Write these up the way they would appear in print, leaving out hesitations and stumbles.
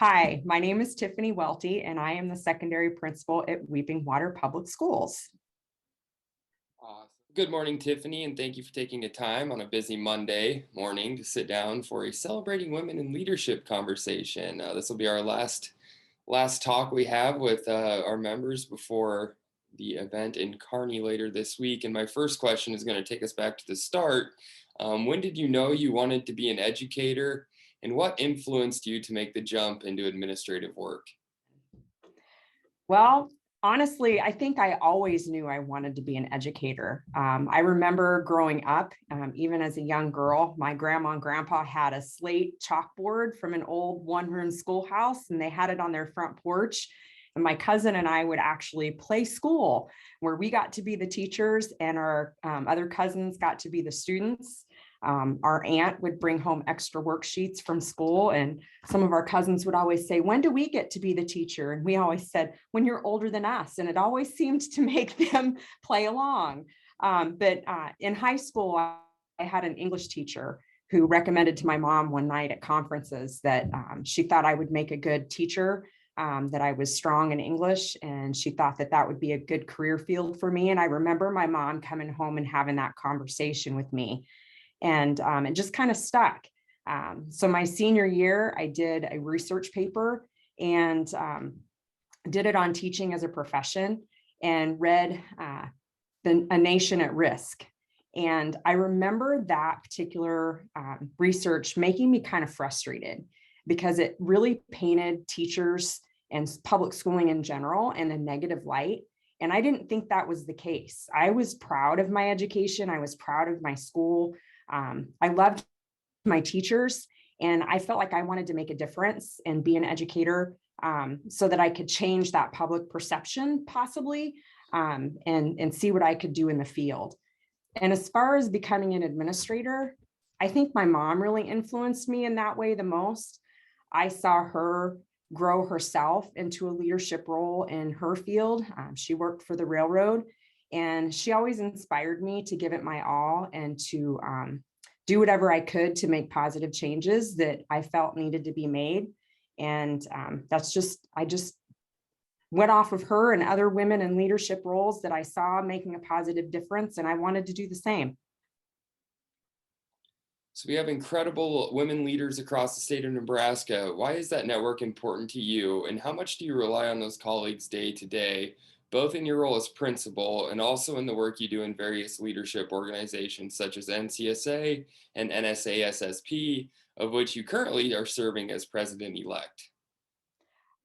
Hi, my name is Tiffanie Welte, and I am the secondary principal at Weeping Water Public Schools. Awesome. Good morning, Tiffany, and thank you for taking the time on a busy Monday morning to sit down for a celebrating women in leadership conversation. This will be our last talk we have with our members before the event in Kearney later this week. And my first question is going to take us back to the start. When did you know you wanted to be an educator, and what influenced you to make the jump into administrative work? Well, honestly, I think I always knew I wanted to be an educator. I remember growing up, even as a young girl, my grandma and grandpa had a slate chalkboard from an old one-room schoolhouse, and they had it on their front porch. And my cousin and I would actually play school where we got to be the teachers and our other cousins got to be the students. Our aunt would bring home extra worksheets from school, and some of our cousins would always say, "When do we get to be the teacher?" And we always said, "When you're older than us." And it always seemed to make them play along. But in high school, I had an English teacher who recommended to my mom one night at conferences that she thought I would make a good teacher, that I was strong in English, and she thought that that would be a good career field for me. And I remember my mom coming home and having that conversation with me. And it just kind of stuck. So my senior year, I did a research paper and did it on teaching as a profession and read A Nation at Risk. And I remember that particular research making me kind of frustrated because it really painted teachers and public schooling in general in a negative light. And I didn't think that was the case. I was proud of my education. I was proud of my school. I loved my teachers, and I felt like I wanted to make a difference and be an educator, so that I could change that public perception possibly, and see what I could do in the field. And as far as becoming an administrator, I think my mom really influenced me in that way the most. I saw her grow herself into a leadership role in her field. She worked for the railroad, and she always inspired me to give it my all and to do whatever I could to make positive changes that I felt needed to be made. And I just went off of her and other women in leadership roles that I saw making a positive difference, and I wanted to do the same. So we have incredible women leaders across the state of Nebraska. Why is that network important to you, and how much do you rely on those colleagues day to day, both in your role as principal and also in the work you do in various leadership organizations such as NCSA and NSASSP, of which you currently are serving as president-elect?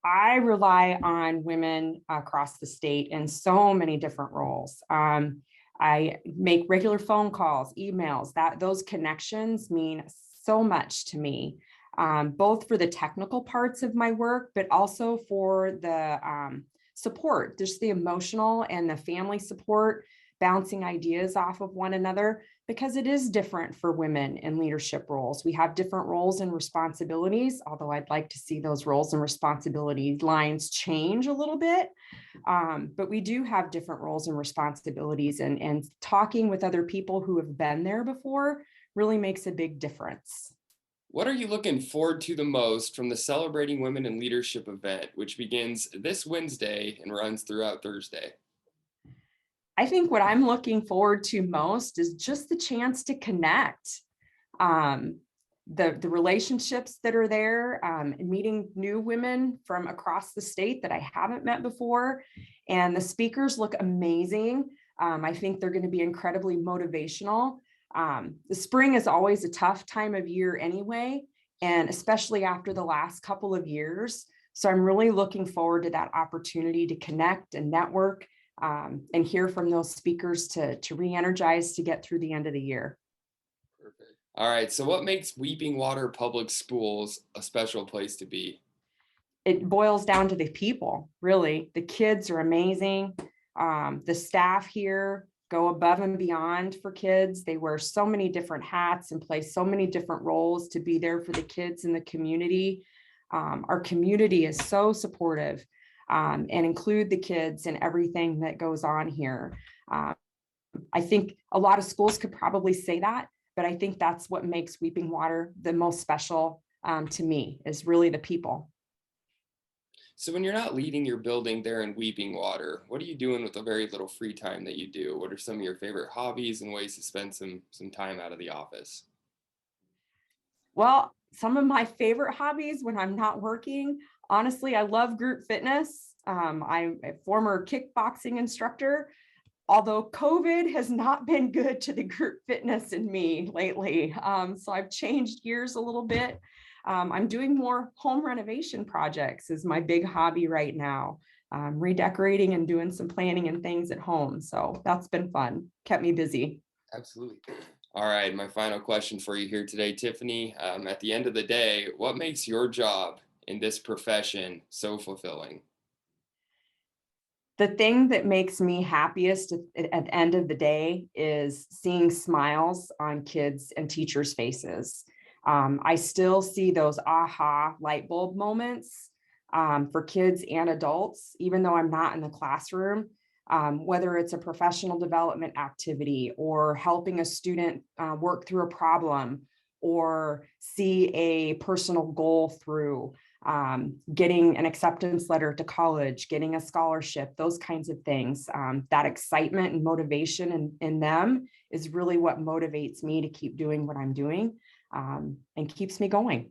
I rely on women across the state in so many different roles. I make regular phone calls, emails, that those connections mean so much to me, both for the technical parts of my work, but also for the support, just the emotional and the family support, bouncing ideas off of one another, because it is different for women in leadership roles. We have different roles and responsibilities, although I'd like to see those roles and responsibility lines change a little bit. But we do have different roles and responsibilities, and talking with other people who have been there before really makes a big difference. What are you looking forward to the most from the Celebrating Women in Leadership event, which begins this Wednesday and runs throughout Thursday? I think what I'm looking forward to most is just the chance to connect. Um, the relationships that are there, and meeting new women from across the state that I haven't met before. And the speakers look amazing. I think they're going to be incredibly motivational. The spring is always a tough time of year anyway, and especially after the last couple of years. So I'm really looking forward to that opportunity to connect and network, and hear from those speakers to re-energize to get through the end of the year. Perfect. All right. So, what makes Weeping Water Public Schools a special place to be? It boils down to the people, really. The kids are amazing. The staff here go above and beyond for kids. They wear so many different hats and play so many different roles to be there for the kids in the community. Our community is so supportive, and include the kids in everything that goes on here. Um, I think a lot of schools could probably say that, but I think that's what makes Weeping Water the most special, to me, is really the people. So when you're not leading your building there in Weeping Water, what are you doing with the very little free time that you do? What are some of your favorite hobbies and ways to spend some time out of the office? Well, some of my favorite hobbies when I'm not working, honestly, I love group fitness. I'm a former kickboxing instructor, although COVID has not been good to the group fitness in me lately. So I've changed gears a little bit. I'm doing more home renovation projects is my big hobby right now. Redecorating and doing some planning and things at home. So that's been fun, kept me busy. Absolutely. All right, my final question for you here today, Tiffany. At the end of the day, what makes your job in this profession so fulfilling? The thing that makes me happiest at the end of the day is seeing smiles on kids and teachers' faces. I still see those aha light bulb moments for kids and adults, even though I'm not in the classroom. Whether it's a professional development activity or helping a student work through a problem or see a personal goal through, getting an acceptance letter to college, getting a scholarship, those kinds of things. That excitement and motivation in them is really what motivates me to keep doing what I'm doing and keeps me going.